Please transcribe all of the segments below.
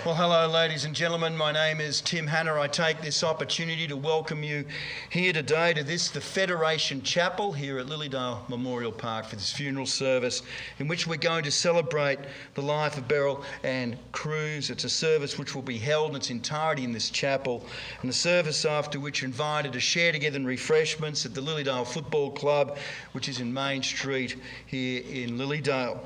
Well, hello, ladies and gentlemen. My name is Tim Hanna. I take this opportunity to welcome you here today to the Federation Chapel here at Lilydale Memorial Park for this funeral service in which we're going to celebrate the life of Beryl and Cruse. It's a service which will be held in its entirety in this chapel, and the service after which you're invited to share together in refreshments at the Lilydale Football Club, which is in Main Street here in Lilydale.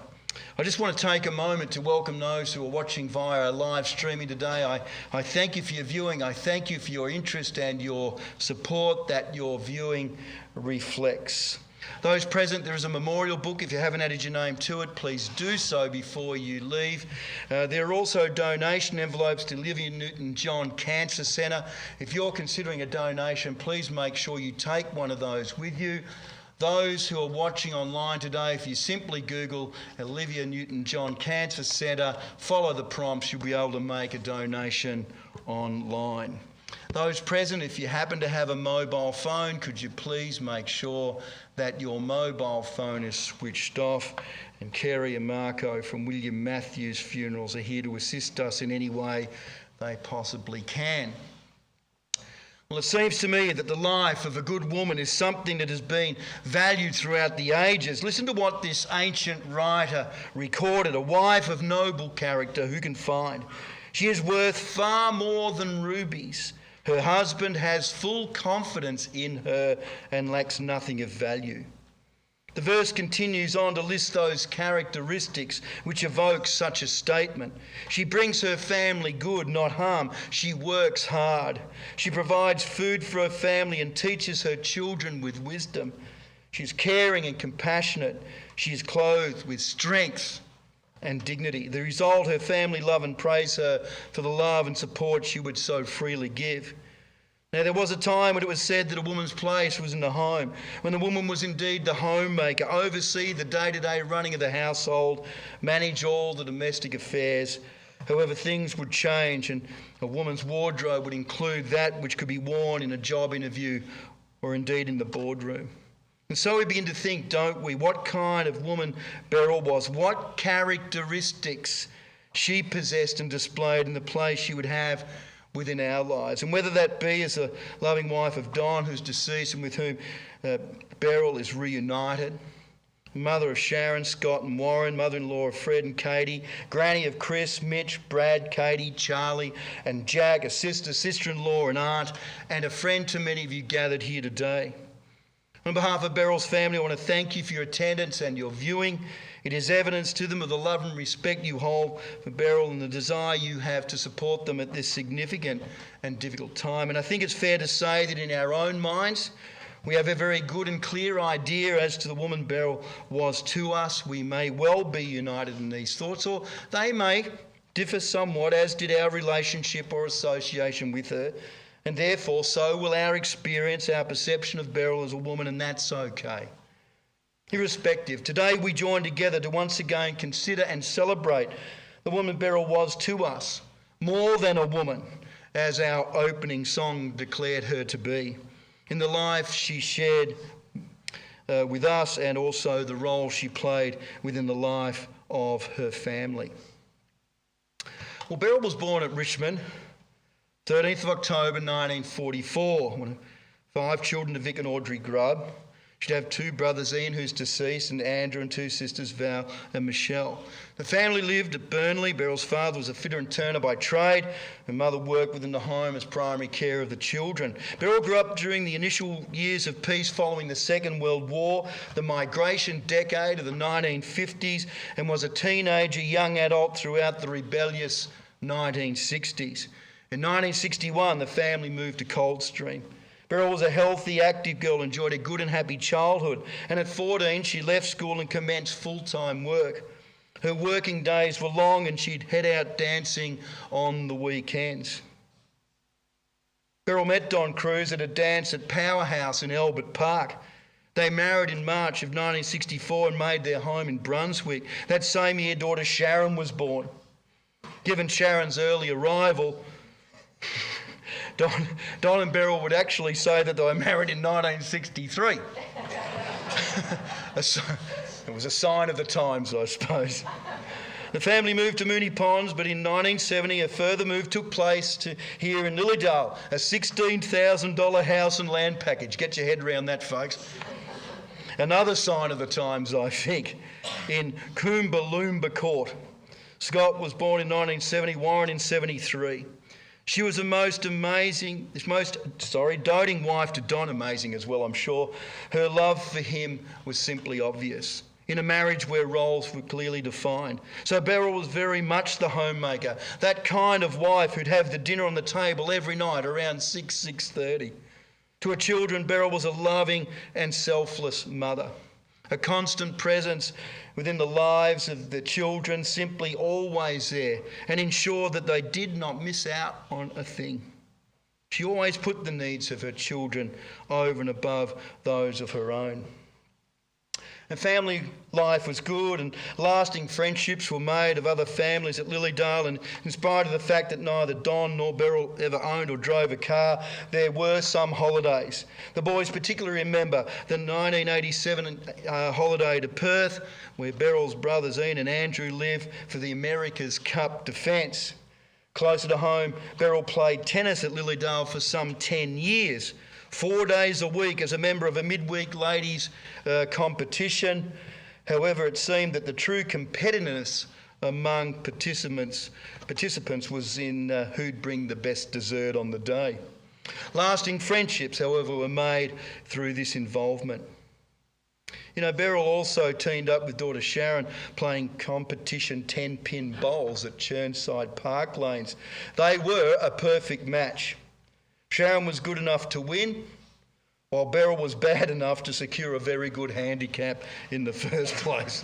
I just want to take a moment to welcome those who are watching via live streaming today. I thank you for your viewing. I thank you for your interest and your support that your viewing reflects. Those present, there is a memorial book. If you haven't added your name to it, please do so before you leave. There are also donation envelopes to Olivia Newton-John Cancer Centre. If you're considering a donation, please make sure you take one of those with you. Those who are watching online today, if you simply Google Olivia Newton-John Cancer Centre, follow the prompts, you'll be able to make a donation online. Those present, if you happen to have a mobile phone, could you please make sure that your mobile phone is switched off? And Kerry and Marco from William Matthews Funerals are here to assist us in any way they possibly can. Well, it seems to me that the life of a good woman is something that has been valued throughout the ages. Listen to what this ancient writer recorded. A wife of noble character, who can find? She is worth far more than rubies. Her husband has full confidence in her and lacks nothing of value. The verse continues on to list those characteristics which evoke such a statement. She brings her family good, not harm. She works hard. She provides food for her family and teaches her children with wisdom. She's caring and compassionate. She is clothed with strength and dignity. The result, her family love and praise her for the love and support she would so freely give. Now, there was a time when it was said that a woman's place was in the home, when the woman was indeed the homemaker, oversee the day-to-day running of the household, manage all the domestic affairs. However, things would change, and a woman's wardrobe would include that which could be worn in a job interview or indeed in the boardroom. And so we begin to think, don't we, what kind of woman Beryl was, what characteristics she possessed and displayed in the place she would have within our lives, and whether that be as a loving wife of Don, who's deceased and with whom Beryl is reunited, mother of Sharon, Scott and Warren, mother-in-law of Fred and Katie, granny of Chris, Mitch, Brad, Katie, Charlie and Jack, a sister, sister-in-law and aunt, and a friend to many of you gathered here today. On behalf of Beryl's family, I want to thank you for your attendance and your viewing. It is evidence to them of the love and respect you hold for Beryl and the desire you have to support them at this significant and difficult time. And I think it's fair to say that in our own minds, we have a very good and clear idea as to the woman Beryl was to us. We may well be united in these thoughts, or they may differ somewhat, as did our relationship or association with her. And therefore, so will our experience, our perception of Beryl as a woman, and that's okay. Irrespective, today we join together to once again consider and celebrate the woman Beryl was to us, more than a woman, as our opening song declared her to be, in the life she shared with us and also the role she played within the life of her family. Well, Beryl was born at Richmond, 13th of October 1944, one of 5 children to Vic and Audrey Grubb. She'd have 2 brothers, Ian, who's deceased, and Andrew, and 2 sisters, Val and Michelle. The family lived at Burnley. Beryl's father was a fitter and turner by trade. Her mother worked within the home as primary care of the children. Beryl grew up during the initial years of peace following the Second World War, the migration decade of the 1950s, and was a teenager, young adult throughout the rebellious 1960s. In 1961, the family moved to Coldstream. Beryl was a healthy, active girl, enjoyed a good and happy childhood, and at 14 she left school and commenced full-time work. Her working days were long and she'd head out dancing on the weekends. Beryl met Don Cruse at a dance at Powerhouse in Albert Park. They married in March of 1964 and made their home in Brunswick. That same year, daughter Sharon was born. Given Sharon's early arrival, Don and Beryl would actually say that they were married in 1963. It was a sign of the times, I suppose. The family moved to Moonee Ponds, but in 1970 a further move took place to here in Lilydale, a $16,000 house and land package. Get your head around that, folks. Another sign of the times, I think, in Coomba Court. Scott was born in 1970, Warren in 73. She was the most doting wife to Don, amazing as well, I'm sure. Her love for him was simply obvious, in a marriage where roles were clearly defined. So Beryl was very much the homemaker, that kind of wife who'd have the dinner on the table every night around 6:30. To her children, Beryl was a loving and selfless mother, a constant presence within the lives of the children, simply always there, and ensured that they did not miss out on a thing. She always put the needs of her children over and above those of her own. And family life was good, and lasting friendships were made of other families at Lilydale, and in spite of the fact that neither Don nor Beryl ever owned or drove a car, there were some holidays. The boys particularly remember the 1987 holiday to Perth, where Beryl's brothers Ian and Andrew lived for the America's Cup defence. Closer to home, Beryl played tennis at Lilydale for some 10 years. 4 days a week as a member of a midweek ladies competition. However, it seemed that the true competitiveness among participants was in who'd bring the best dessert on the day. Lasting friendships, however, were made through this involvement. You know, Beryl also teamed up with daughter Sharon, playing competition 10-pin bowls at Churnside Park Lanes. They were a perfect match. Sharon was good enough to win, while Beryl was bad enough to secure a very good handicap in the first place.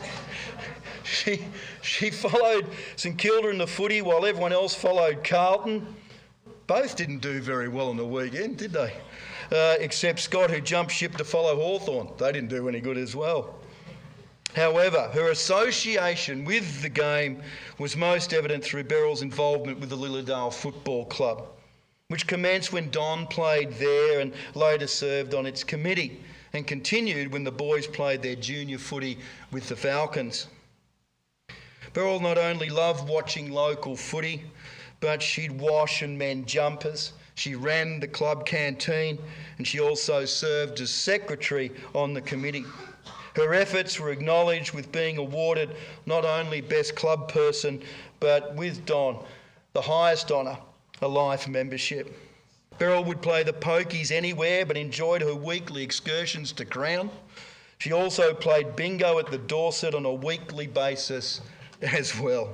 She followed St Kilda in the footy while everyone else followed Carlton. Both didn't do very well on the weekend, did they? Except Scott, who jumped ship to follow Hawthorn. They didn't do any good as well. However, her association with the game was most evident through Beryl's involvement with the Lilydale Football Club, which commenced when Don played there and later served on its committee, and continued when the boys played their junior footy with the Falcons. Beryl not only loved watching local footy, but she'd wash and mend jumpers. She ran the club canteen, and she also served as secretary on the committee. Her efforts were acknowledged with being awarded not only Best Club Person, but with Don, the highest honour, a life membership. Beryl would play the pokies anywhere but enjoyed her weekly excursions to Crown. She also played bingo at the Dorset on a weekly basis as well.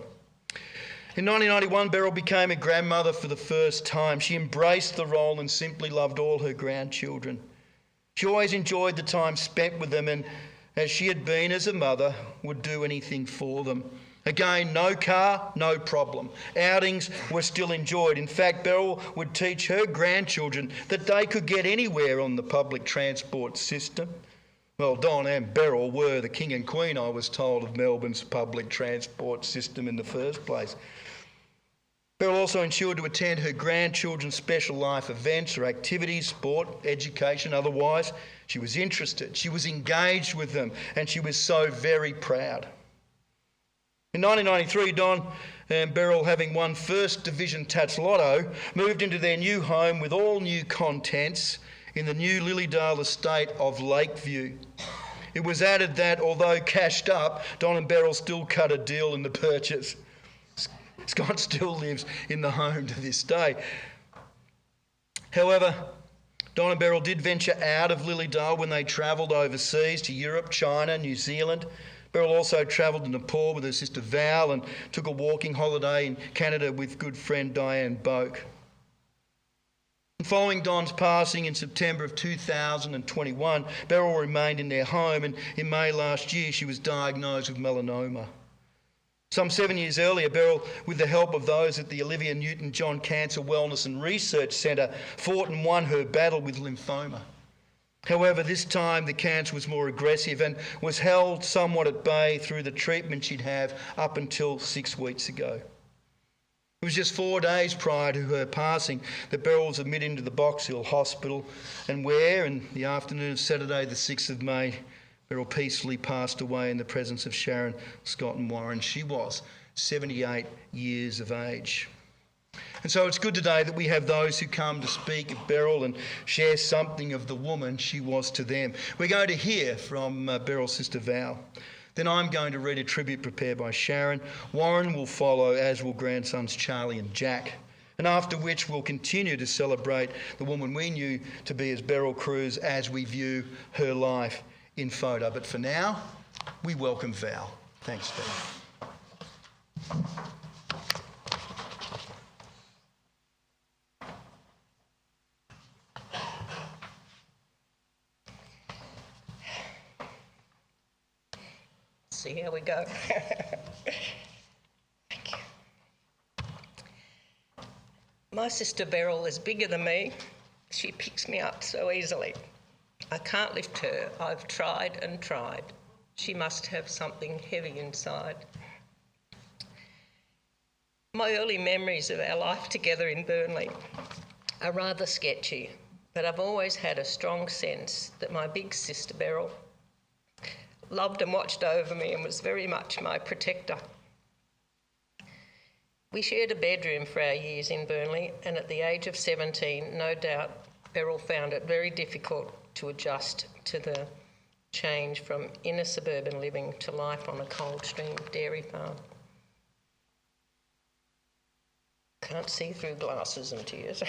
In 1991, Beryl became a grandmother for the first time. She embraced the role and simply loved all her grandchildren. She always enjoyed the time spent with them, and as she had been as a mother, would do anything for them. Again, no car, no problem. Outings were still enjoyed. In fact, Beryl would teach her grandchildren that they could get anywhere on the public transport system. Well, Don and Beryl were the king and queen, I was told, of Melbourne's public transport system in the first place. Beryl also ensured to attend her grandchildren's special life events or activities, sport, education, otherwise. She was interested, she was engaged with them, and she was so very proud. In 1993, Don and Beryl, having won First Division Tats Lotto, moved into their new home with all new contents in the new Lilydale estate of Lakeview. It was added that, although cashed up, Don and Beryl still cut a deal in the purchase. Scott still lives in the home to this day. However, Don and Beryl did venture out of Lilydale when they travelled overseas to Europe, China, New Zealand. Beryl also travelled to Nepal with her sister Val and took a walking holiday in Canada with good friend Diane Boak. Following Don's passing in September of 2021, Beryl remained in their home, and in May last year she was diagnosed with melanoma. Some 7 years earlier, Beryl, with the help of those at the Olivia Newton-John Cancer Wellness and Research Centre, fought and won her battle with lymphoma. However, this time the cancer was more aggressive and was held somewhat at bay through the treatment she'd have up until 6 weeks ago. It was just 4 days prior to her passing that Beryl was admitted into the Box Hill Hospital, and where, in the afternoon of Saturday the 6th of May, Beryl peacefully passed away in the presence of Sharon, Scott and Warren. She was 78 years of age. And so it's good today that we have those who come to speak of Beryl and share something of the woman she was to them. We're going to hear from Beryl's sister Val. Then I'm going to read a tribute prepared by Sharon. Warren will follow, as will grandsons Charlie and Jack. And after which we'll continue to celebrate the woman we knew to be as Beryl Cruse as we view her life in photo. But for now, we welcome Val. Thanks, Val. See how we go. Thank you. My sister Beryl is bigger than me. She picks me up so easily. I can't lift her. I've tried and tried. She must have something heavy inside. My early memories of our life together in Burnley are rather sketchy, but I've always had a strong sense that my big sister Beryl loved and watched over me and was very much my protector. We shared a bedroom for our years in Burnley, and at the age of 17, no doubt Beryl found it very difficult to adjust to the change from inner suburban living to life on a Coldstream dairy farm. Can't see through glasses and tears.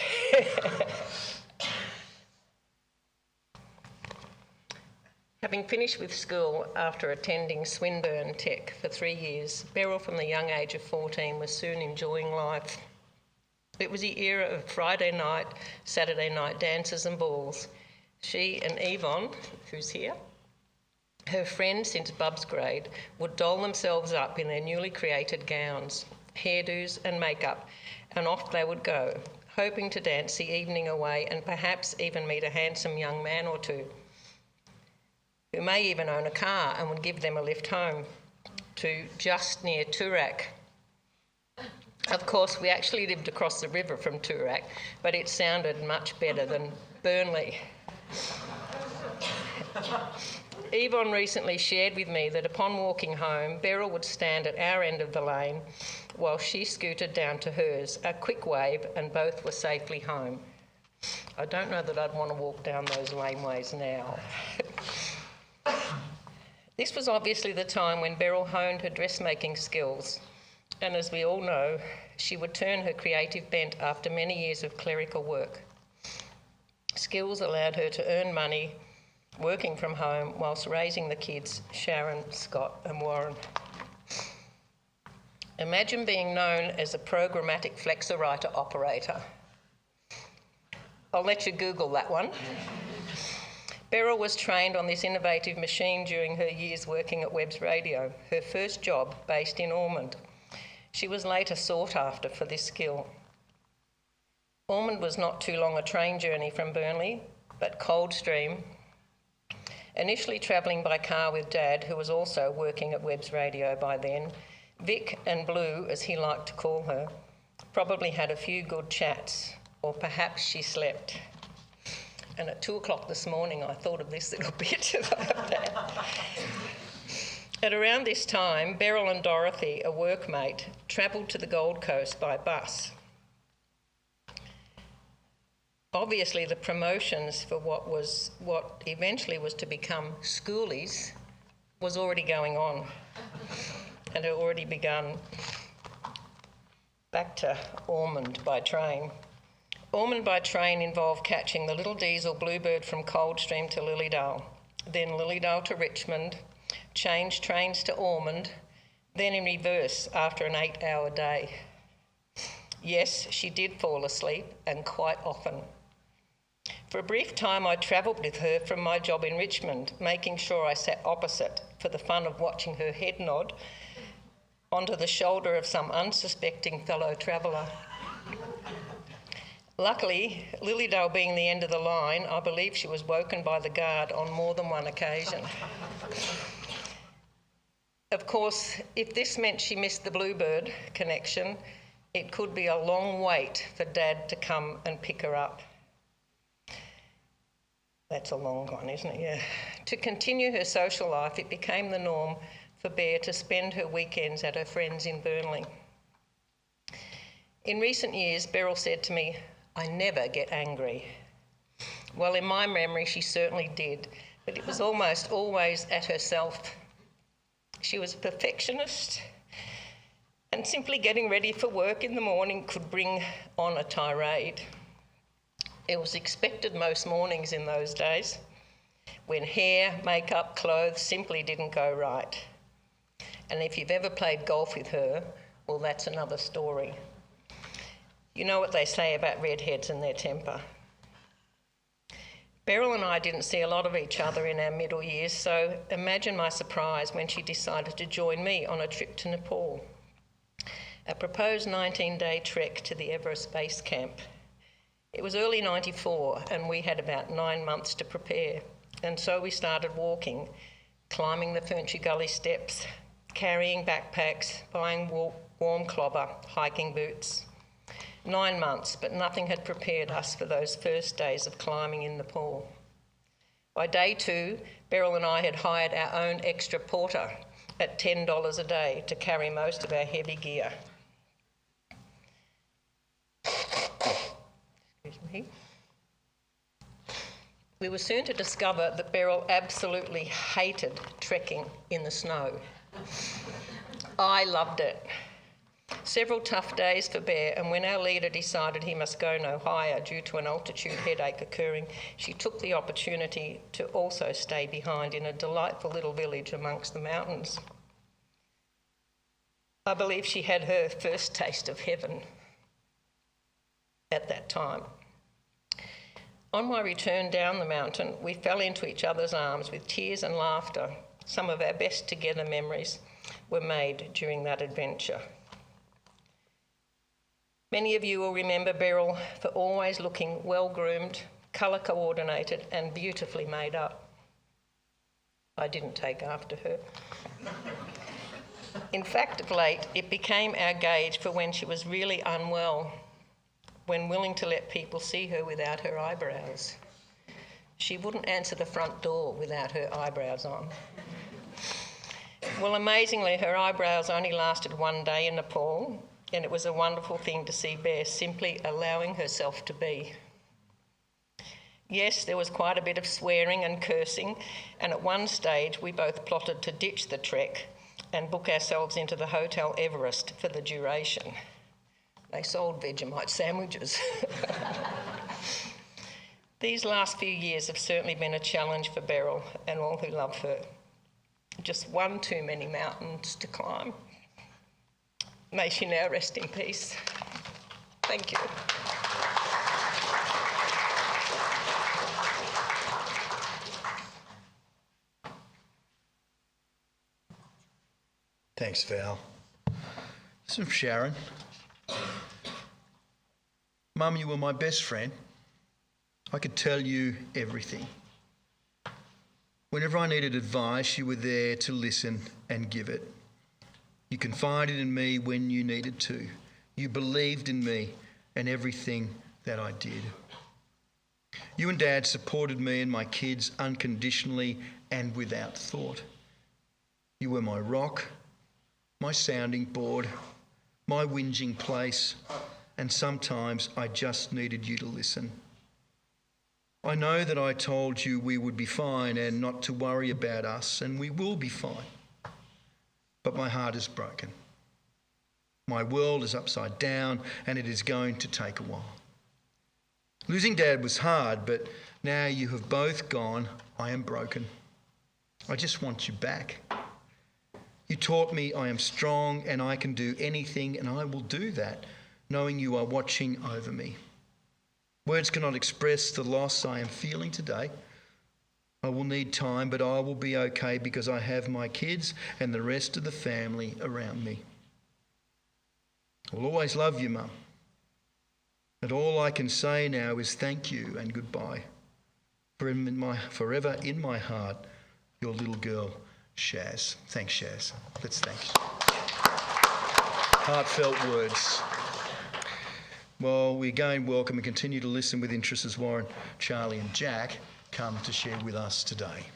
Having finished with school after attending Swinburne Tech for 3 years, Beryl from the young age of 14 was soon enjoying life. It was the era of Friday night, Saturday night dances and balls. She and Yvonne, who's here, her friend since Bub's grade, would doll themselves up in their newly created gowns, hairdos and makeup, and off they would go, hoping to dance the evening away and perhaps even meet a handsome young man or two, who may even own a car and would give them a lift home to just near Toorak. Of course, we actually lived across the river from Toorak, but it sounded much better than Burnley. Yvonne recently shared with me that upon walking home, Beryl would stand at our end of the lane while she scooted down to hers, a quick wave, and both were safely home. I don't know that I'd want to walk down those laneways now. This was obviously the time when Beryl honed her dressmaking skills, and as we all know, she would turn her creative bent after many years of clerical work. Skills allowed her to earn money working from home whilst raising the kids, Sharon, Scott and Warren. Imagine being known as a programmatic flexowriter operator. I'll let you Google that one. Beryl was trained on this innovative machine during her years working at Webb's Radio, her first job based in Ormond. She was later sought after for this skill. Ormond was not too long a train journey from Burnley, but Coldstream, initially travelling by car with Dad, who was also working at Webb's Radio by then, Vic and Blue, as he liked to call her, probably had a few good chats, or perhaps she slept. And at 2 o'clock this morning, I thought of this little bit about that. At around this time, Beryl and Dorothy, a workmate, travelled to the Gold Coast by bus. Obviously, the promotions for what eventually was to become schoolies was already going on and had already begun back to Ormond by train. Ormond by train involved catching the little diesel Bluebird from Coldstream to Lilydale, then Lilydale to Richmond, change trains to Ormond, then in reverse after an 8-hour day. Yes, she did fall asleep, and quite often. For a brief time, I travelled with her from my job in Richmond, making sure I sat opposite for the fun of watching her head nod onto the shoulder of some unsuspecting fellow traveller. Luckily, Lilydale being the end of the line, I believe she was woken by the guard on more than one occasion. Of course, if this meant she missed the Bluebird connection, it could be a long wait for Dad to come and pick her up. That's a long one, isn't it? Yeah. To continue her social life, it became the norm for Bear to spend her weekends at her friends in Burnley. In recent years, Beryl said to me, "I never get angry." Well, in my memory, she certainly did, but it was almost always at herself. She was a perfectionist, and simply getting ready for work in the morning could bring on a tirade. It was expected most mornings in those days, when hair, makeup, clothes simply didn't go right. And if you've ever played golf with her, well, that's another story. You know what they say about redheads and their temper. Beryl and I didn't see a lot of each other in our middle years, so imagine my surprise when she decided to join me on a trip to Nepal. A proposed 19-day trek to the Everest Base Camp. It was early 94 and we had about 9 months to prepare, and so we started walking, climbing the Ferntree Gully steps, carrying backpacks, buying warm clobber, hiking boots. 9 months, but nothing had prepared us for those first days of climbing in Nepal. By day 2, Beryl and I had hired our own extra porter at $10 a day to carry most of our heavy gear. Excuse me. We were soon to discover that Beryl absolutely hated trekking in the snow. I loved it. Several tough days for Bear, and when our leader decided he must go no higher due to an altitude headache occurring, she took the opportunity to also stay behind in a delightful little village amongst the mountains. I believe she had her first taste of heaven at that time. On my return down the mountain, we fell into each other's arms with tears and laughter. Some of our best together memories were made during that adventure. Many of you will remember Beryl for always looking well-groomed, colour coordinated and beautifully made up. I didn't take after her. In fact, of late, it became our gauge for when she was really unwell, when willing to let people see her without her eyebrows. She wouldn't answer the front door without her eyebrows on. Well, amazingly, her eyebrows only lasted 1 day in Nepal, and it was a wonderful thing to see Bear simply allowing herself to be. Yes, there was quite a bit of swearing and cursing, and at one stage we both plotted to ditch the trek and book ourselves into the Hotel Everest for the duration. They sold Vegemite sandwiches. These last few years have certainly been a challenge for Beryl and all who love her. Just one too many mountains to climb. May she now rest in peace. Thank you. Thanks, Val. This is Sharon. Mum, you were my best friend. I could tell you everything. Whenever I needed advice, you were there to listen and give it. You confided in me when you needed to. You believed in me and everything that I did. You and Dad supported me and my kids unconditionally and without thought. You were my rock, my sounding board, my whinging place, and sometimes I just needed you to listen. I know that I told you we would be fine and not to worry about us, and we will be fine. But my heart is broken. My world is upside down, and it is going to take a while. Losing Dad was hard, but now you have both gone, I am broken. I just want you back. You taught me I am strong and I can do anything, and I will do that, knowing you are watching over me. Words cannot express the loss I am feeling today. I will need time, but I will be okay because I have my kids and the rest of the family around me. I will always love you, Mum. And all I can say now is thank you and goodbye. Forever in my heart, your little girl, Shaz. Thanks, Shaz. Let's thank you. Heartfelt words. Well, we again welcome and continue to listen with interest as Warren, Charlie and Jack come to share with us today.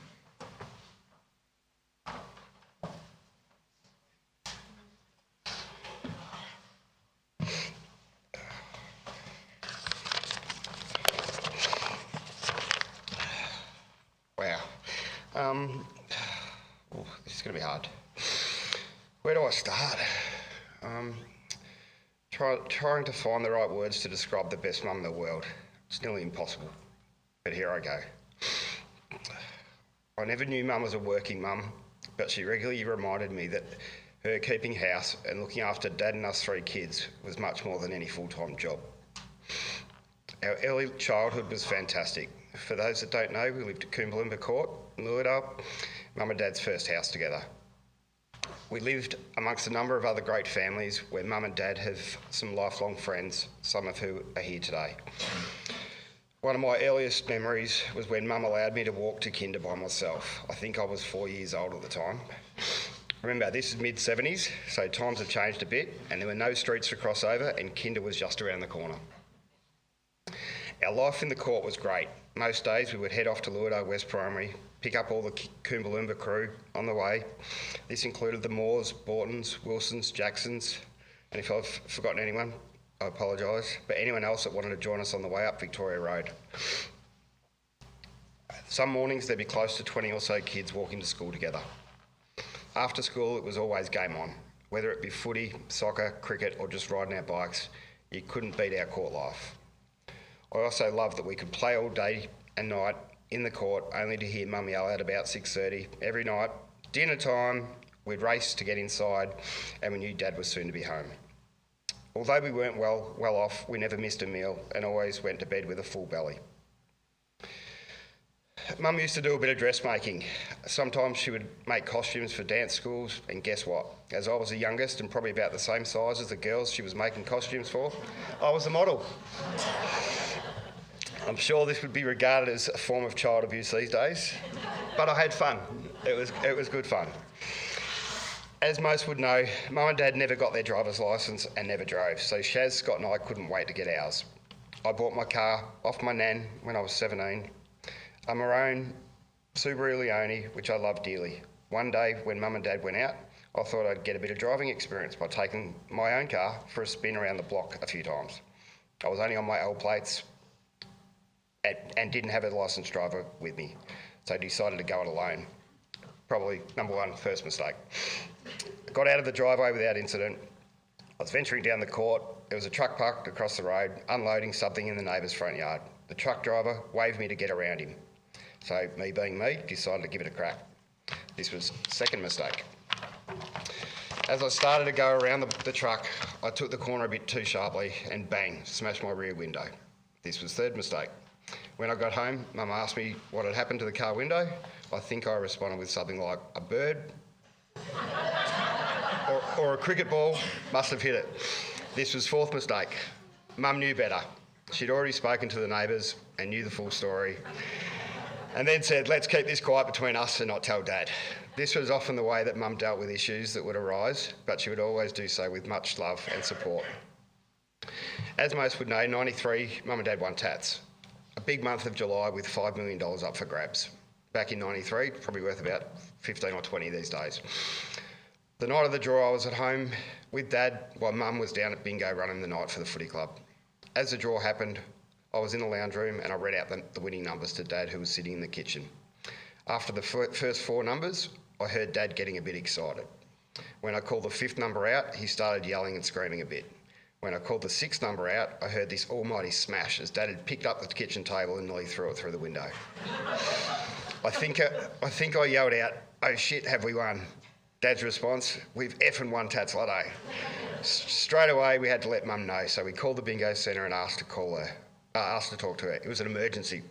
Wow. This is going to be hard. Where do I start? Trying to find the right words to describe the best mum in the world. It's nearly impossible. But here I go. I never knew mum was a working mum, but she regularly reminded me that her keeping house and looking after dad and us 3 kids was much more than any full-time job. Our early childhood was fantastic. For those that don't know, we lived at Coombalumba Court in Lilydale, mum and dad's first house together. We lived amongst a number of other great families where mum and dad have some lifelong friends, some of who are here today. One of my earliest memories was when mum allowed me to walk to kinder by myself. I think I was 4 years old at the time. Remember, this is mid-70s, so times have changed a bit, and there were no streets to cross over, and kinder was just around the corner. Our life in the court was great. Most days we would head off to Lilydale West Primary, pick up all the Coombalumba crew on the way. This included the Moores, Bortons, Wilsons, Jacksons, and if I've forgotten anyone, I apologise, but anyone else that wanted to join us on the way up Victoria Road. Some mornings there'd be close to 20 or so kids walking to school together. After school it was always game on. Whether it be footy, soccer, cricket or just riding our bikes, you couldn't beat our court life. I also loved that we could play all day and night in the court only to hear mum yell out about 6:30 every night. Dinner time, we'd race to get inside and we knew dad was soon to be home. Although we weren't well off, we never missed a meal and always went to bed with a full belly. Mum used to do a bit of dressmaking. Sometimes she would make costumes for dance schools, and guess what? As I was the youngest and probably about the same size as the girls she was making costumes for, I was the model. I'm sure this would be regarded as a form of child abuse these days, but I had fun. It was good fun. As most would know, mum and dad never got their driver's licence and never drove, so Shaz, Scott and I couldn't wait to get ours. I bought my car off my nan when I was 17, a maroon Subaru Leone, which I loved dearly. One day when mum and dad went out, I thought I'd get a bit of driving experience by taking my own car for a spin around the block a few times. I was only on my old plates and didn't have a licensed driver with me, so I decided to go it alone. Probably number one, first mistake. I got out of the driveway without incident. I was venturing down the court. There was a truck parked across the road, unloading something in the neighbour's front yard. The truck driver waved me to get around him. So me being me, decided to give it a crack. This was second mistake. As I started to go around the truck, I took the corner a bit too sharply and bang, smashed my rear window. This was third mistake. When I got home, Mum asked me what had happened to the car window. I think I responded with something like, a bird or a cricket ball must have hit it. This was fourth mistake. Mum knew better. She'd already spoken to the neighbours and knew the full story, and then said, let's keep this quiet between us and not tell Dad. This was often the way that Mum dealt with issues that would arise, but she would always do so with much love and support. As most would know, 93, Mum and Dad won Tats. A big month of July with $5 million up for grabs. Back in 93, probably worth about 15 or 20 these days. The night of the draw, I was at home with Dad while Mum was down at bingo running the night for the footy club. As the draw happened, I was in the lounge room and I read out the winning numbers to Dad, who was sitting in the kitchen. After the first four numbers, I heard Dad getting a bit excited. When I called the fifth number out, he started yelling and screaming a bit. When I called the sixth number out, I heard this almighty smash as Dad had picked up the kitchen table and nearly threw it through the window. I think I yelled out, "Oh shit, have we won?" Dad's response, "We've effing won Tats Lotto." Straight away, we had to let Mum know, so we called the bingo centre and asked to talk to her. It was an emergency.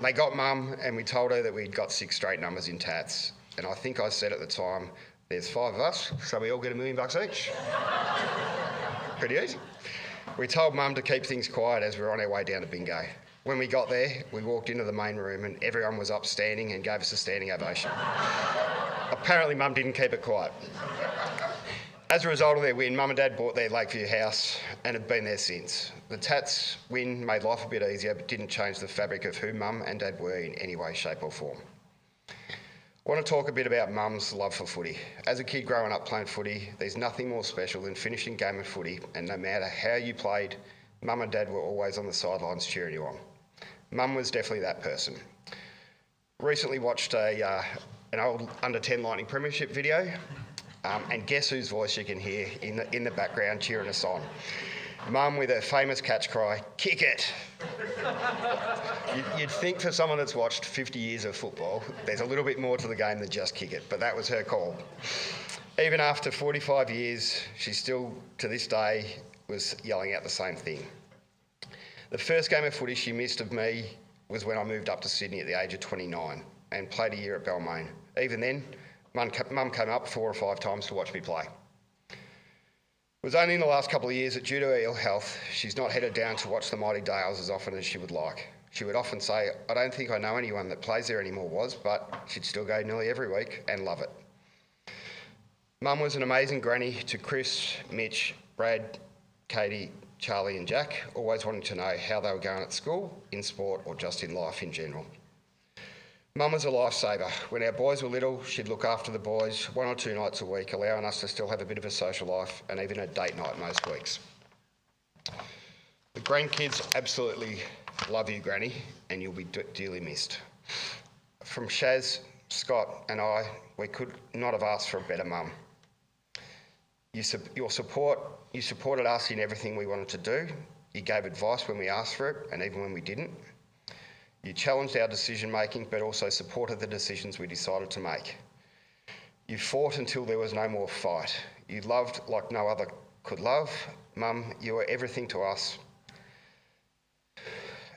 They got Mum and we told her that we'd got 6 straight numbers in Tats. And I think I said at the time, there's 5 of us, so we all get $1 million each. Pretty easy. We told Mum to keep things quiet as we were on our way down to bingo. When we got there, we walked into the main room and everyone was up standing and gave us a standing ovation. Apparently Mum didn't keep it quiet. As a result of their win, Mum and Dad bought their Lakeview house and have been there since. The Tats win made life a bit easier but didn't change the fabric of who Mum and Dad were in any way, shape or form. I want to talk a bit about Mum's love for footy. As a kid growing up playing footy, there's nothing more special than finishing a game of footy, and no matter how you played, Mum and Dad were always on the sidelines cheering you on. Mum was definitely that person. Recently watched an old under-10 Lightning Premiership video, and guess whose voice you can hear in the background cheering us on? Mum with her famous catch cry, "Kick it!" You'd think for someone that's watched 50 years of football, there's a little bit more to the game than just kick it, but that was her call. Even after 45 years, she still, to this day, was yelling out the same thing. The first game of footy she missed of me was when I moved up to Sydney at the age of 29 and played a year at Balmain. Even then, Mum came up 4 or 5 times to watch me play. It was only in the last couple of years that due to her ill health, she's not headed down to watch the mighty Dales as often as she would like. She would often say, "I don't think I know anyone that plays there anymore," but she'd still go nearly every week and love it. Mum was an amazing granny to Chris, Mitch, Brad, Katie, Charlie and Jack, always wanting to know how they were going at school, in sport or just in life in general. Mum was a lifesaver. When our boys were little, she'd look after the boys 1 or 2 nights a week, allowing us to still have a bit of a social life and even a date night most weeks. The grandkids absolutely love you, Granny, and you'll be dearly missed. From Shaz, Scott and I, we could not have asked for a better mum. You supported us in everything we wanted to do. You gave advice when we asked for it and even when we didn't. You challenged our decision making but also supported the decisions we decided to make. You fought until there was no more fight. You loved like no other could love. Mum, you were everything to us,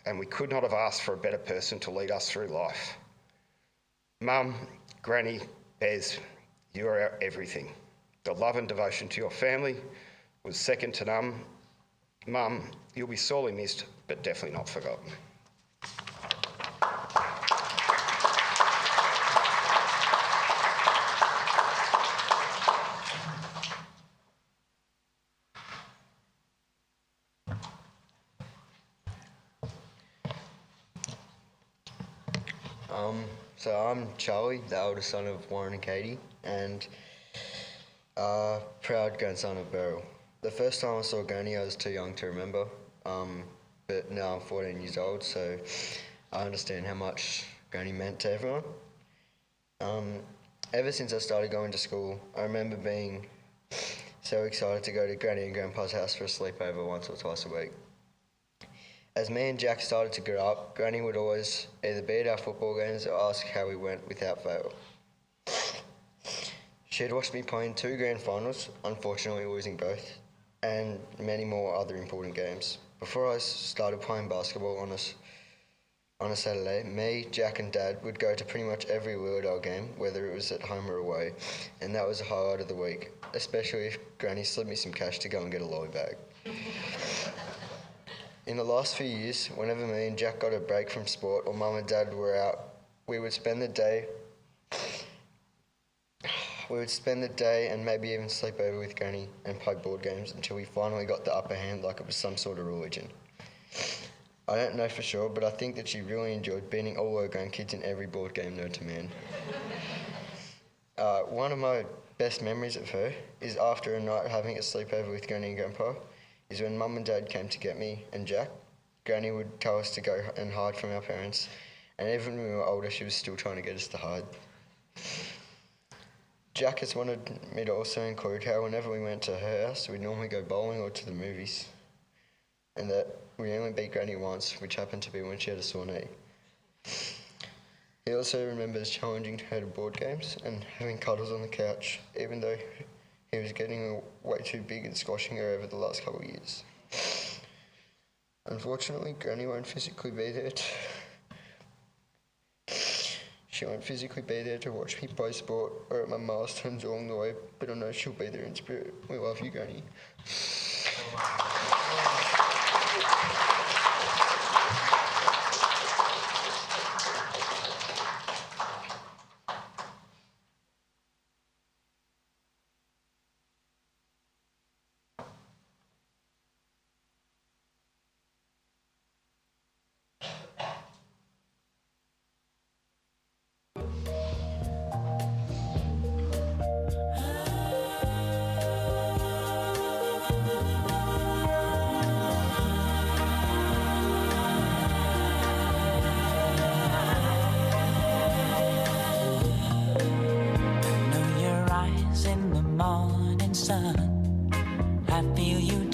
and we could not have asked for a better person to lead us through life. Mum, Granny, Bez, you are our everything. The love and devotion to your family was second to none. Mum, you'll be sorely missed, but definitely not forgotten. So I'm Charlie, the eldest son of Warren and Katie, and proud grandson of Beryl. The first time I saw Granny, I was too young to remember, but now I'm 14 years old, so I understand how much Granny meant to everyone. Ever since I started going to school, I remember being so excited to go to Granny and Grandpa's house for a sleepover once or twice a week. As me and Jack started to grow up, Granny would always either be at our football games or ask how we went without fail. She'd watched me play in 2 grand finals, unfortunately losing both, and many more other important games. Before I started playing basketball on a Saturday, me, Jack and Dad would go to pretty much every Willowdale game, whether it was at home or away, and that was the highlight of the week, especially if Granny slipped me some cash to go and get a lolly bag. In the last few years, whenever me and Jack got a break from sport or Mum and Dad were out, we would spend the day and maybe even sleep over with Granny and play board games until we finally got the upper hand like it was some sort of religion. I don't know for sure, but I think that she really enjoyed beating all her grandkids in every board game known to man. One of my best memories of her is after a night having a sleepover with Granny and Grandpa, is when Mum and Dad came to get me and Jack. Granny would tell us to go and hide from our parents, and even when we were older, she was still trying to get us to hide. Jack has wanted me to also include how whenever we went to her house, we'd normally go bowling or to the movies, and that we only beat Granny once, which happened to be when she had a sore knee. He also remembers challenging her to board games and having cuddles on the couch, even though he was getting way too big and squashing her over the last couple of years. Unfortunately, Granny won't physically be there She won't physically be there to watch me play sport or at my milestones along the way, but I know she'll be there in spirit. We love you, Granny.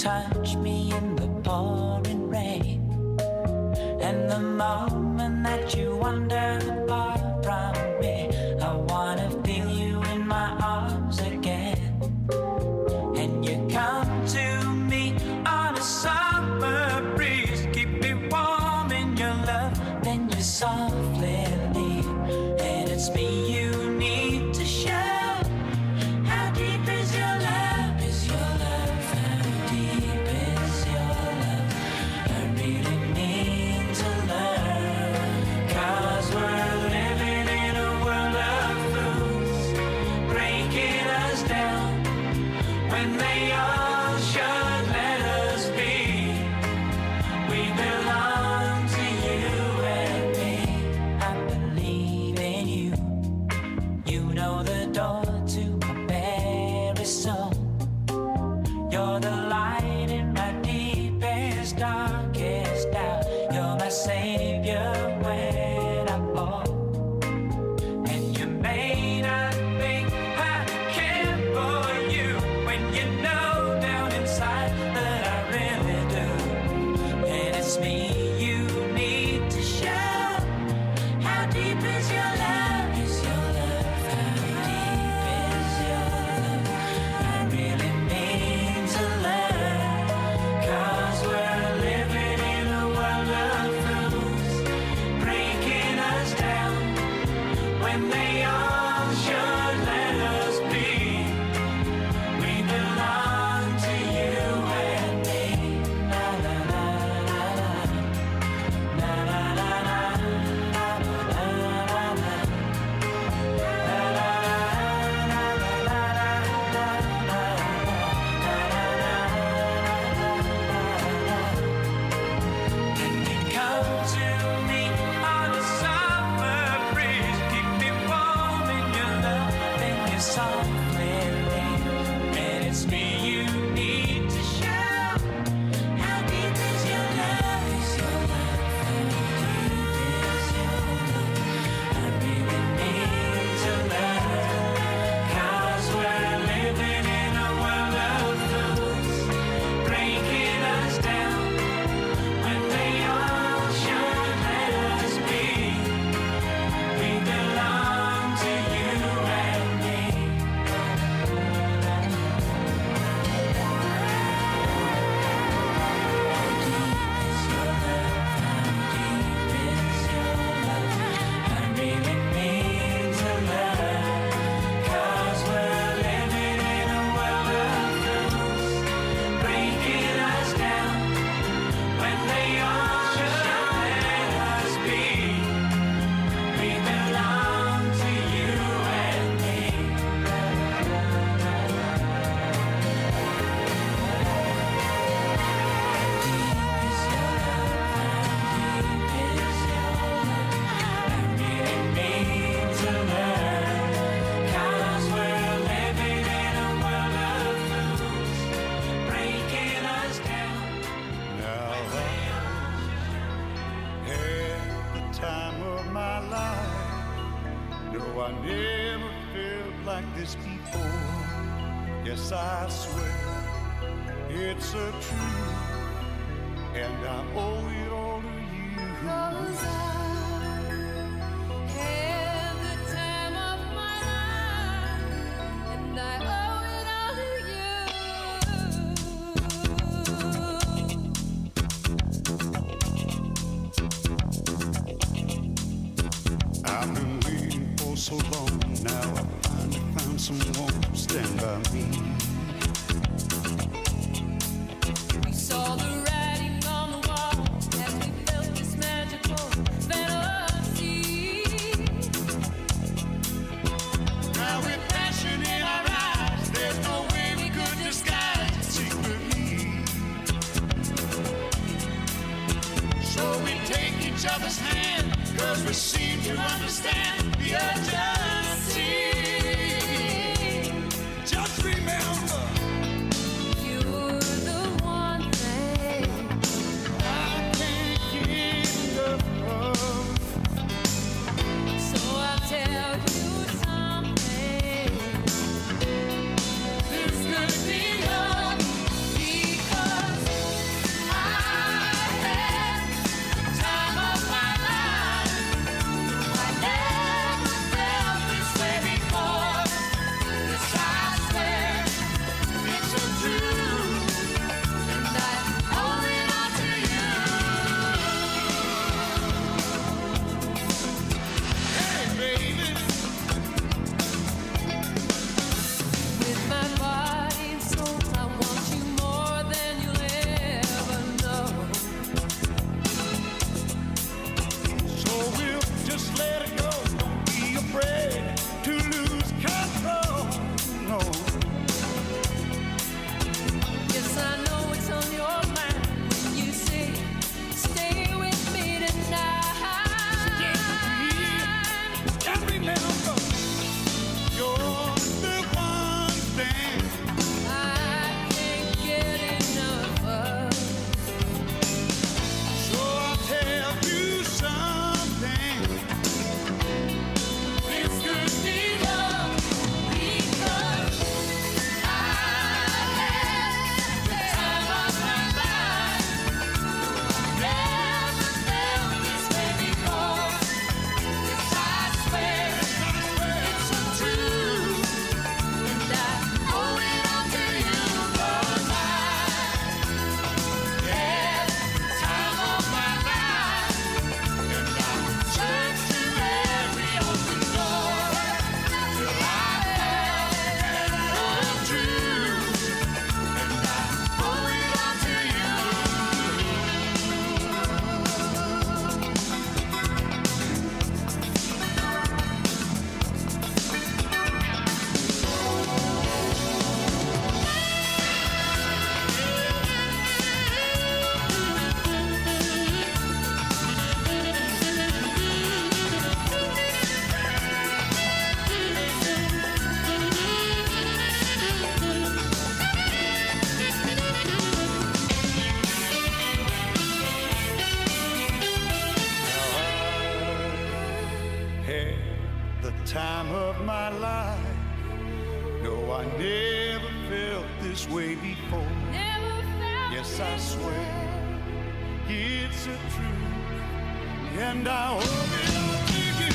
touch me in the pouring rain. And the moment that you wander apart from me, I wanna feel you in my arms again. And you come to me on a summer breeze, keep me warm in your love, then you softly leave. And it's me you need to show. How deep is your love? Is your love? How deep is your love? I really need to learn. 'Cause we're living in a world of fools, breaking us down when they all should let us be. We belong to you and me. I believe in you. You know the door to my very soul. You're the light in my deepest, darkest doubt. You're my savior when I fall. And you may not think I care for you when you know down inside that I really do. And it's me you need to show. How deep is your love? Is your love? How deep is your love? I really need to learn. 'Cause we're living in a world of fools, breaking us down when they all should let us be. We belong to you and me. La la la la la. La la la la. La la la la. La la la la And you come to me on a summer breeze, keep me warm in your love, then you softly leave. And it's me you need to show. How deep is your love? Is your love? How deep is your love? I really need to learn. 'Cause we're living in a world of fools, breaking us down when they all should let us be. We belong to you and me. How deep is your love? How deep is your love? I really need to learn. 'Cause we're living in a world of fools, breaking us down when they all should let us be. We belong to you and me. Now I had the time of my life. No, I never felt like this before. Yes, I swear it's a truth, and I owe it all to you. 'Cause I had the time of my life, and I owe it all to you. I've been waiting for so long. Now I finally found someone to stand by me. We saw the writing on the wall as we felt this magical fantasy. Now with passion in our eyes, there's no way we could disguise it secretly. So we take each other's hand, 'cause we seem to understand the urgency. Just remember, You're the one thing I can't get enough of. so I'll tell you something. This could be love because of my life. No, I never felt this way before. Never felt Yes, I this swear way. it's a truth, and I owe it all to you.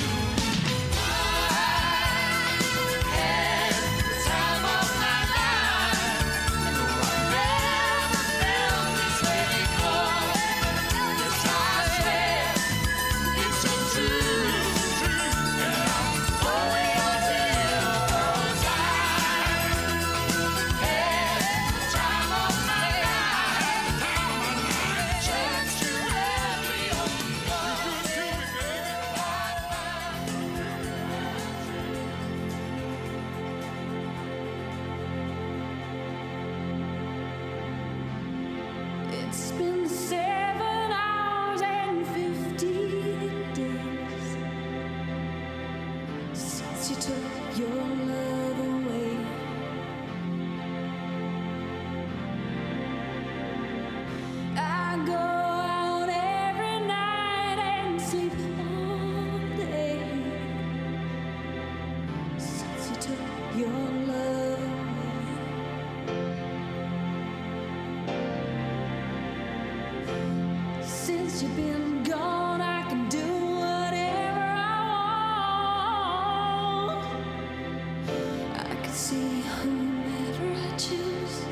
It's been 7 hours and 50 days since you took your love away. I go out every night and sleep all day since you took your love away. Since you've been gone, I can do whatever I want. I can see whomever I choose.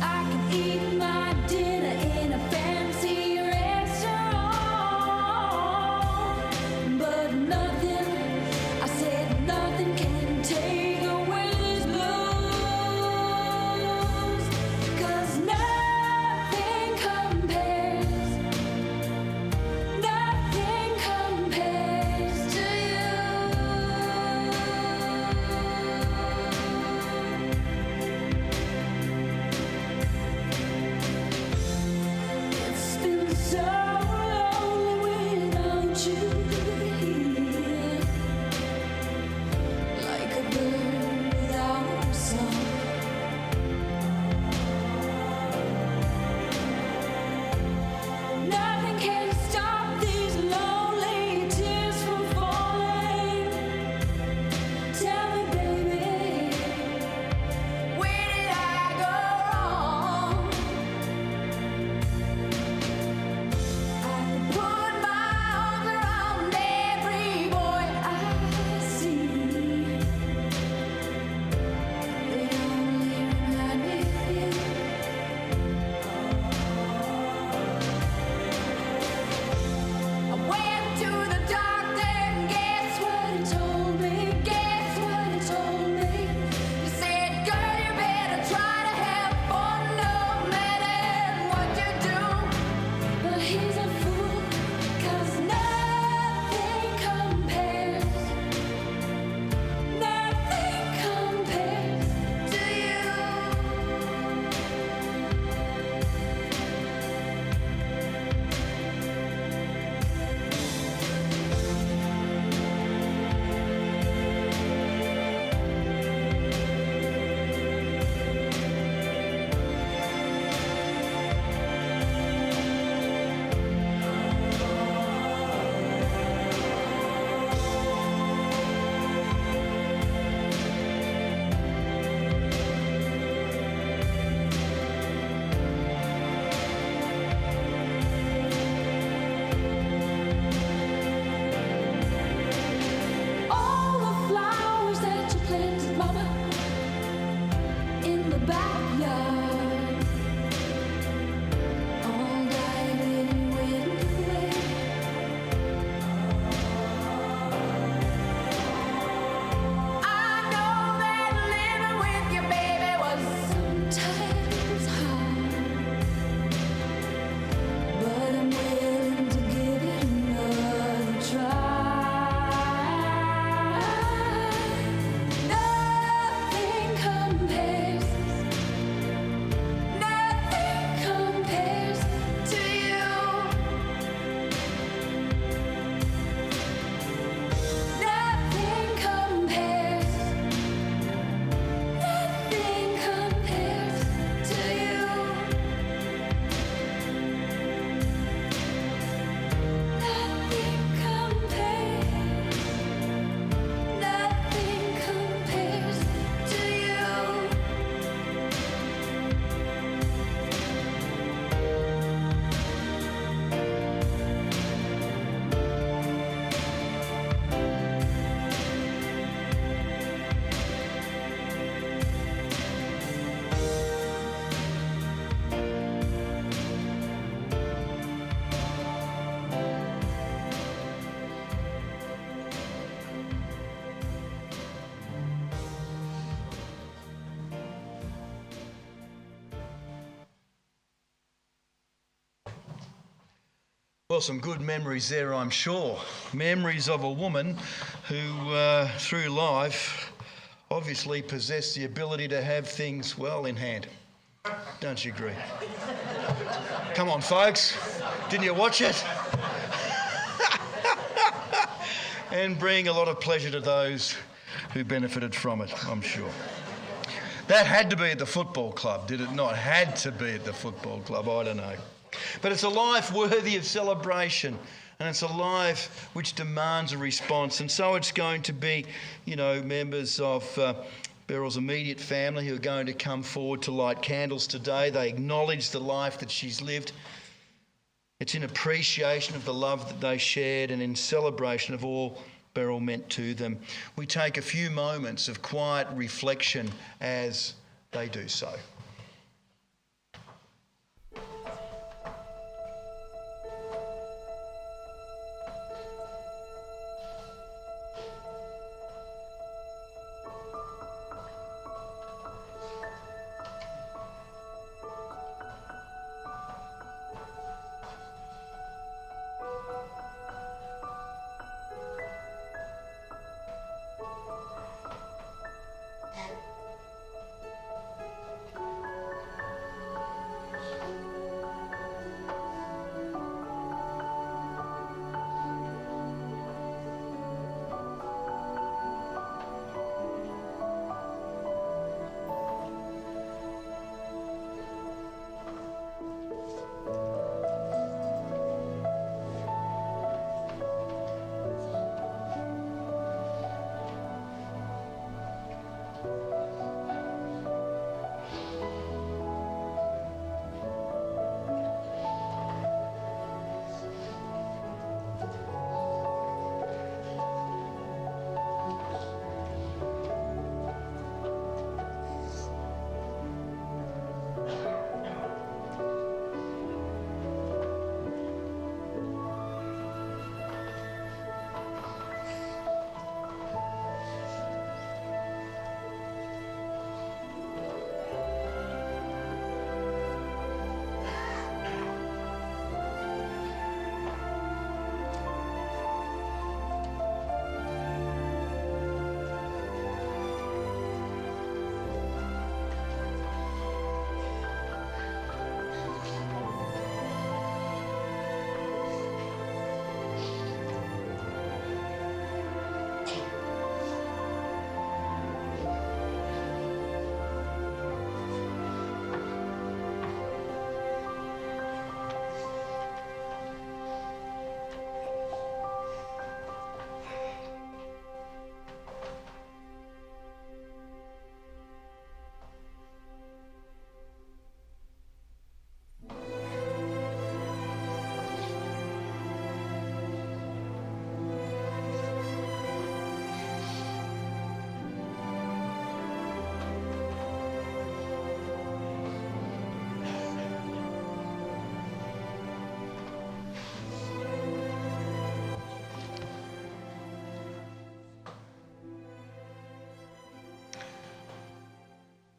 I can eat my dinner in a fancy restaurant, but nothing, I said nothing can take away these blues. 'Cause nothing compares to you. It's been so lonely without you here, like a bird without a song. Nothing can stop these lonely tears from falling. Tell me, baby, where did I go wrong? I put my arms around every boy I see. They only remind me of you. I went to the doctor and guess what he told me? Guess what he told me? He said, girl, you better try to have fun no matter what you do. But he's a fool, 'cause nothing compares to you. All the flowers that you planted, Mama, in the backyard, all died in your wind away. I know that living with your baby was sometimes hard, but I'm willing to give it another try. Nothing compares Well, some good memories there, I'm sure. Memories of a woman who, through life, obviously possessed the ability to have things well in hand. Don't you agree? Come on, folks. Didn't you watch it? And bring a lot of pleasure to those who benefited from it, I'm sure. That had to be at the football club, did it not? Had to be at the football club, I don't know. But it's a life worthy of celebration, and it's a life which demands a response. And so it's going to be, members of Beryl's immediate family who are going to come forward to light candles today. They acknowledge the life that she's lived. It's in appreciation of the love that they shared and in celebration of all Beryl meant to them. We take a few moments of quiet reflection as they do so.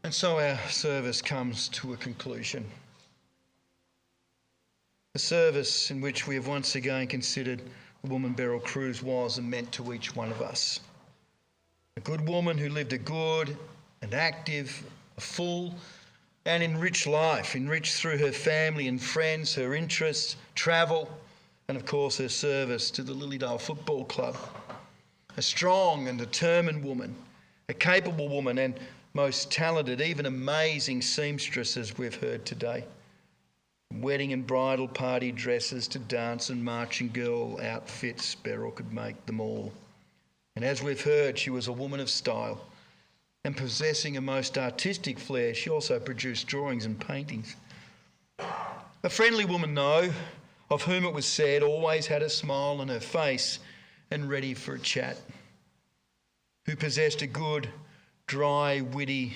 And so our service comes to a conclusion. A service in which we have once again considered the woman Beryl Cruse was and meant to each one of us. A good woman who lived a good and active, a full and enriched life, enriched through her family and friends, her interests, travel, and of course her service to the Lilydale Football Club. A strong and determined woman, a capable woman and most talented, even amazing seamstress, as we've heard today. Wedding and bridal party dresses to dance and marching girl outfits, Beryl could make them all. And as we've heard, she was a woman of style, and possessing a most artistic flair, she also produced drawings and paintings. A friendly woman, though, of whom it was said always had a smile on her face and ready for a chat, who possessed a good, dry, witty,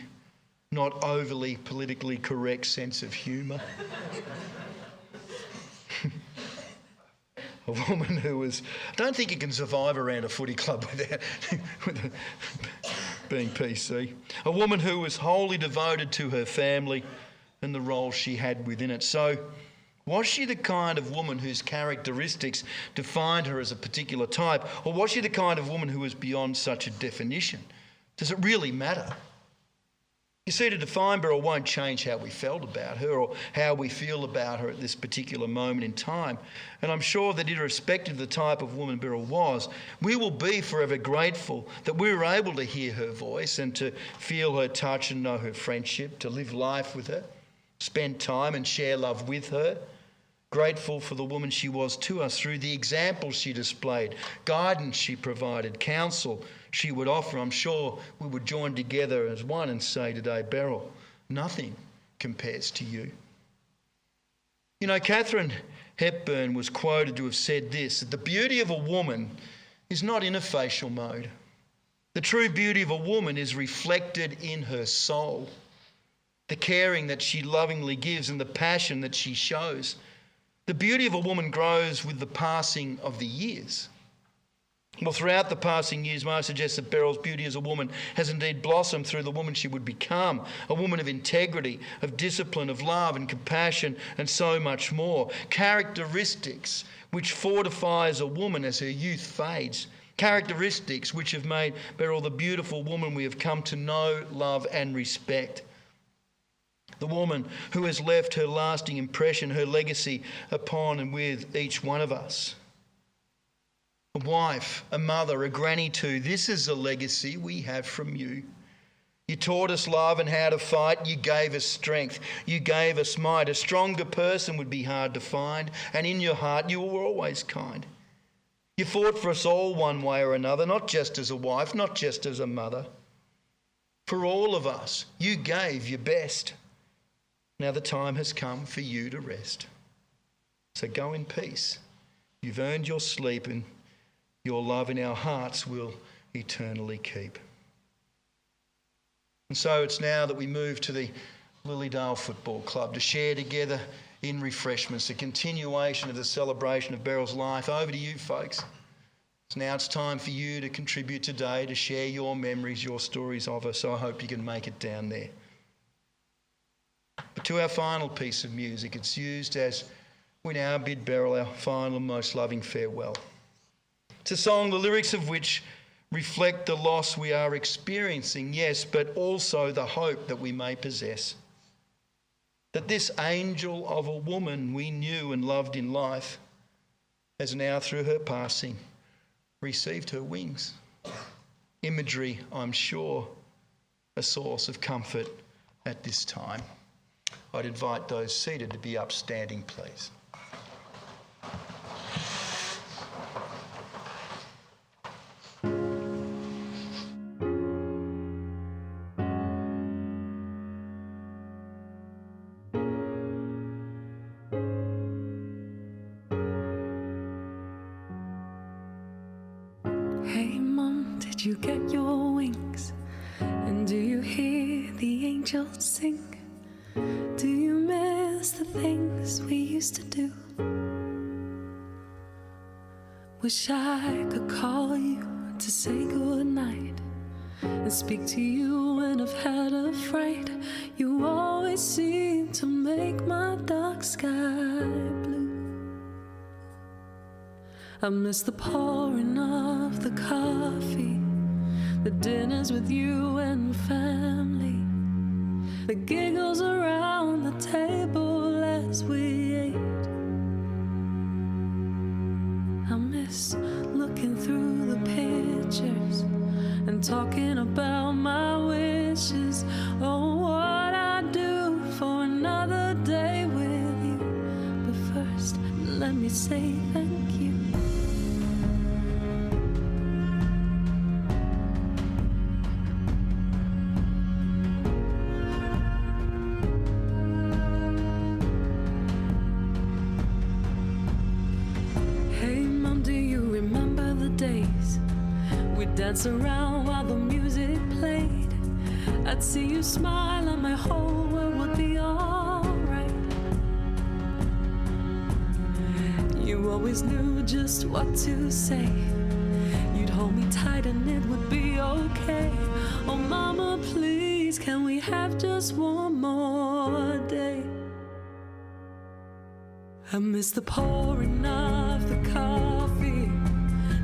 not overly politically correct sense of humour. A woman who was... I don't think you can survive around a footy club without being PC. A woman who was wholly devoted to her family and the role she had within it. So Was she the kind of woman whose characteristics defined her as a particular type, or was she the kind of woman who was beyond such a definition? Does it really matter? You see, to define Beryl won't change how we felt about her or how we feel about her at this particular moment in time. And I'm sure that irrespective of the type of woman Beryl was, we will be forever grateful that we were able to hear her voice and to feel her touch and know her friendship, to live life with her, spend time and share love with her. Grateful for the woman she was to us through the example she displayed, guidance she provided, counsel she would offer. I'm sure we would join together as one and say today, Beryl, nothing compares to you. You know, Katharine Hepburn was quoted to have said this, that the beauty of a woman is not in a facial mode. The true beauty of a woman is reflected in her soul, the caring that she lovingly gives and the passion that she shows. The beauty of a woman grows with the passing of the years. Well, throughout the passing years, may I suggest that Beryl's beauty as a woman has indeed blossomed through the woman she would become, a woman of integrity, of discipline, of love and compassion and so much more. Characteristics which fortifies a woman as her youth fades. Characteristics which have made Beryl the beautiful woman we have come to know, love and respect. The woman who has left her lasting impression, her legacy upon and with each one of us. A wife, a mother, a granny too. This is a legacy we have from you. You taught us love and how to fight. You gave us strength. You gave us might. A stronger person would be hard to find. And in your heart, you were always kind. You fought for us all one way or another, not just as a wife, not just as a mother. For all of us, you gave your best. Now the time has come for you to rest. So go in peace. You've earned your sleep and your love in our hearts will eternally keep. And so it's now that we move to the Lilydale Football Club to share together in refreshments, a continuation of the celebration of Beryl's life. Over to you, folks. So now it's time for you to contribute today, to share your memories, your stories of her. So I hope you can make it down there. But to our final piece of music, it's used as we now bid Beryl our final and most loving farewell. It's a song, the lyrics of which reflect the loss we are experiencing, yes, but also the hope that we may possess. That this angel of a woman we knew and loved in life has now, through her passing, received her wings. Imagery, I'm sure, a source of comfort at this time. I'd invite those seated to be upstanding, please. Hey Mom, did you get your wings? And do you hear the angels sing? Do you miss the things we used to do? Wish I could call you to say goodnight and speak to you when I've had a fright. You always seem to make my dark sky blue. I miss the pouring of the coffee, the dinners with you and family, the giggles around the table as we ate. I miss looking through the pictures and talking about my wishes. Oh, what I'd do for another day with you. But first, let me say thank you. Dance around while the music played. I'd see you smile and my whole world would be alright. You always knew just what to say. You'd hold me tight and it would be okay. Oh mama, please, can we have just one more day? I miss the pouring of the coffee,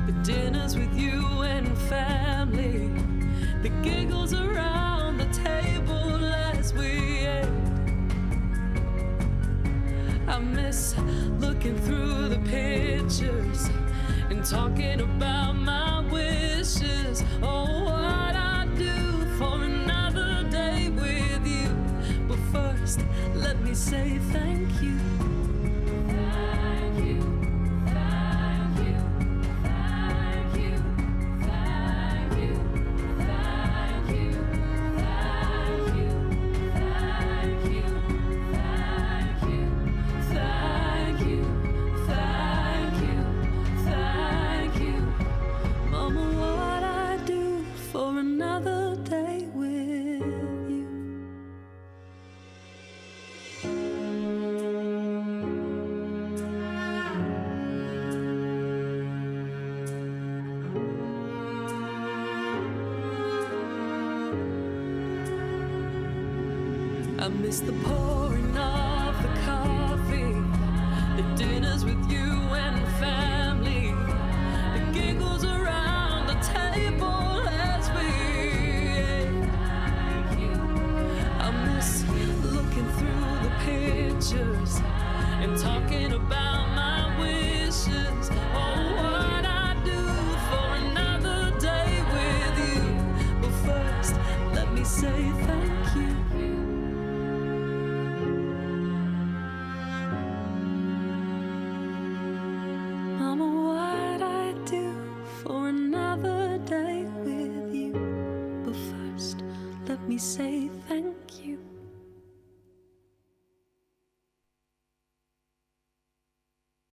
the dinners with you and family, the giggles around the table as we ate. I miss looking through the pictures and talking about my wishes. Oh, what I'd do for another day with you. But first, let me say thank you. Thank you, thank you, thank you, thank you, thank you, thank you, thank you, thank you, thank you, thank you, thank you. Mama, what I'd do for another day with you. I miss the pouring of the coffee, the dinners with you and family, the giggles around the table as we ate. I miss looking through the pictures and talking about my wishes. Oh, what I'd do for another day with you. But first, let me say thank you. Mama, what I'd do for another day with you. But first, let me say thank you.